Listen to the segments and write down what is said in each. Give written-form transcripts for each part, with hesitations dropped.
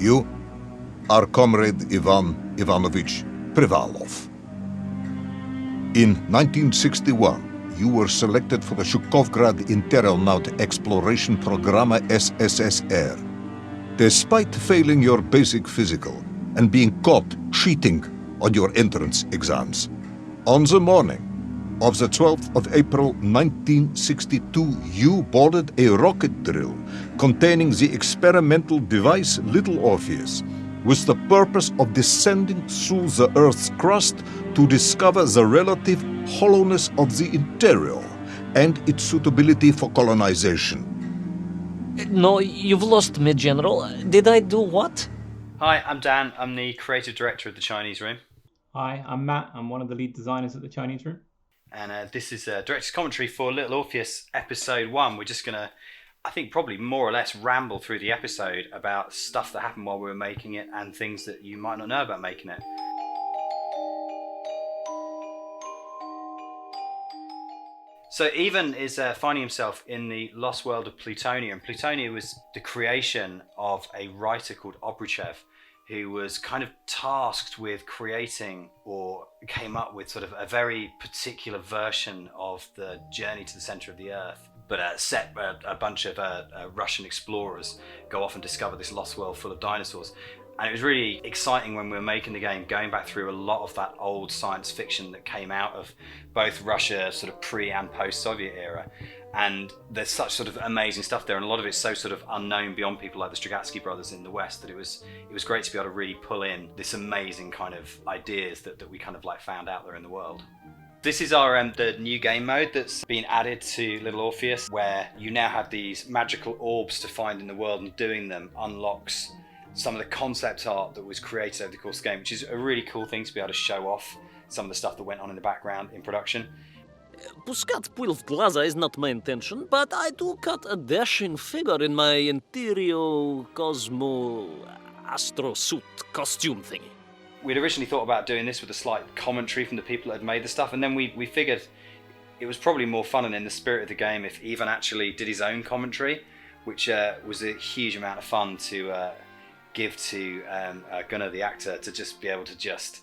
You are Comrade Ivan Ivanovich Privalov. In 1961, you were selected for the Shukovgrad Interonaut Exploration Program SSSR. Despite failing your basic physical and being caught cheating on your entrance exams, on the morning of the 12th of April 1962, you boarded a rocket drill containing the experimental device Little Orpheus, with the purpose of descending through the Earth's crust to discover the relative hollowness of the interior and its suitability for colonization. No, you've lost me, General. Did I do what? Hi, I'm Dan. I'm the creative director of the Chinese Room. Hi, I'm Matt. I'm one of the lead designers at the Chinese Room. And this is director's commentary for Little Orpheus episode 1. We're just going to, I think, probably more or less ramble through the episode about stuff that happened while we were making it and things that you might not know about making it. So Ivan is finding himself in the lost world of Plutonia, and Plutonia was the creation of a writer called Obruchev, who was kind of tasked with creating or came up with sort of a very particular version of the journey to the center of the Earth. But a bunch of Russian explorers go off and discover this lost world full of dinosaurs. And it was really exciting when we were making the game, going back through a lot of that old science fiction that came out of both Russia sort of pre and post-Soviet era. And there's such sort of amazing stuff there, and a lot of it's so sort of unknown beyond people like the Strugatsky brothers in the West that it was great to be able to really pull in this amazing kind of ideas that we kind of like found out there in the world. This is our the new game mode that's been added to Little Orpheus, where you now have these magical orbs to find in the world, and doing them unlocks some of the concept art that was created over the course of the game, which is a really cool thing to be able to show off some of the stuff that went on in the background in production. Puskat pil v glaza is not my intention, but I do cut a dashing figure in my Interior Cosmo Astro suit costume thingy. We'd originally thought about doing this with a slight commentary from the people that had made the stuff, and then we figured it was probably more fun and in the spirit of the game if Ivan actually did his own commentary, which was a huge amount of fun to give to Gunnar the actor, to just be able to just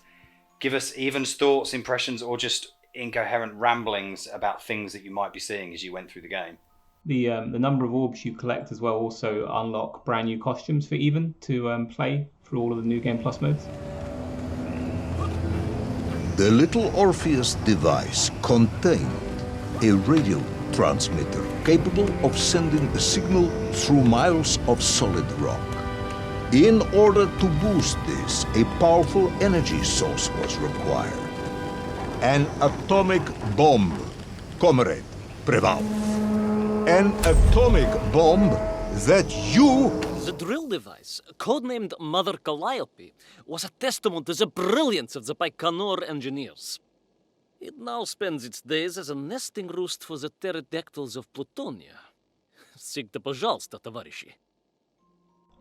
give us Ivan's thoughts, impressions, or just incoherent ramblings about things that you might be seeing as you went through the game. The number of orbs you collect as well also unlock brand new costumes for Ivan to play through all of the New Game Plus modes. The Little Orpheus device contained a radio transmitter capable of sending a signal through miles of solid rock. In order to boost this, a powerful energy source was required. An atomic bomb, Comrade Privalov. An atomic bomb that you... The drill device, codenamed Mother Calliope, was a testament to the brilliance of the Baikonur engineers. It now spends its days as a nesting roost for the pterodactyls of Plutonia. Sigte пожалуйста, товарищи.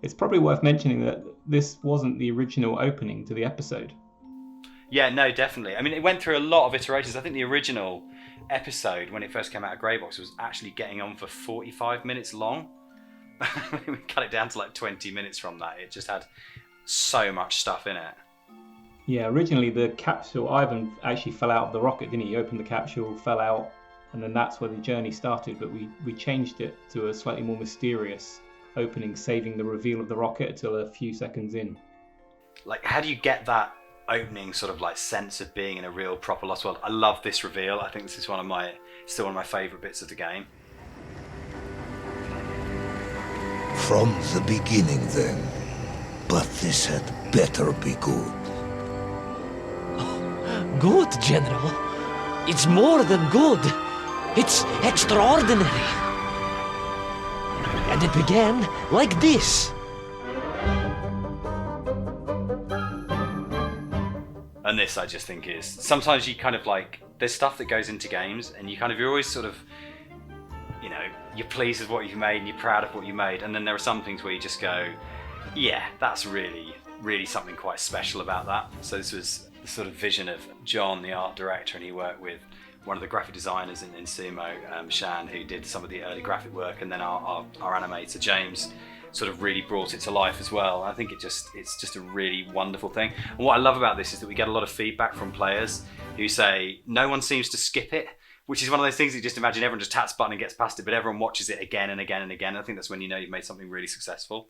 It's probably worth mentioning that this wasn't the original opening to the episode. Yeah, no, definitely. I mean, it went through a lot of iterations. I think the original episode, when it first came out of Greybox, was actually getting on for 45 minutes long. We cut it down to like 20 minutes from that. It just had so much stuff in it. Yeah, originally the capsule, Ivan actually fell out of the rocket, didn't he? He opened the capsule, fell out, and then that's where the journey started. But we changed it to a slightly more mysterious opening, saving the reveal of the rocket till a few seconds in. Like, how do you get that opening sort of like sense of being in a real proper Lost World? I love this reveal. I think this is still one of my favourite bits of the game. From the beginning then. But this had better be good. Good, General. It's more than good. It's extraordinary. And it began like this. And this, I just think, is sometimes you kind of like, there's stuff that goes into games and you're always sort of, you know, you're pleased with what you've made and you're proud of what you made, and then there are some things where you just go, yeah, that's really, really something quite special about that. So this was the sort of vision of John, the art director, and he worked with one of the graphic designers in Sumo, Shan, who did some of the early graphic work, and then our animator, James, sort of really brought it to life as well. I think it's just a really wonderful thing. And what I love about this is that we get a lot of feedback from players who say no one seems to skip it, which is one of those things you just imagine everyone just taps button and gets past it, but everyone watches it again and again and again. I think that's when you know you've made something really successful.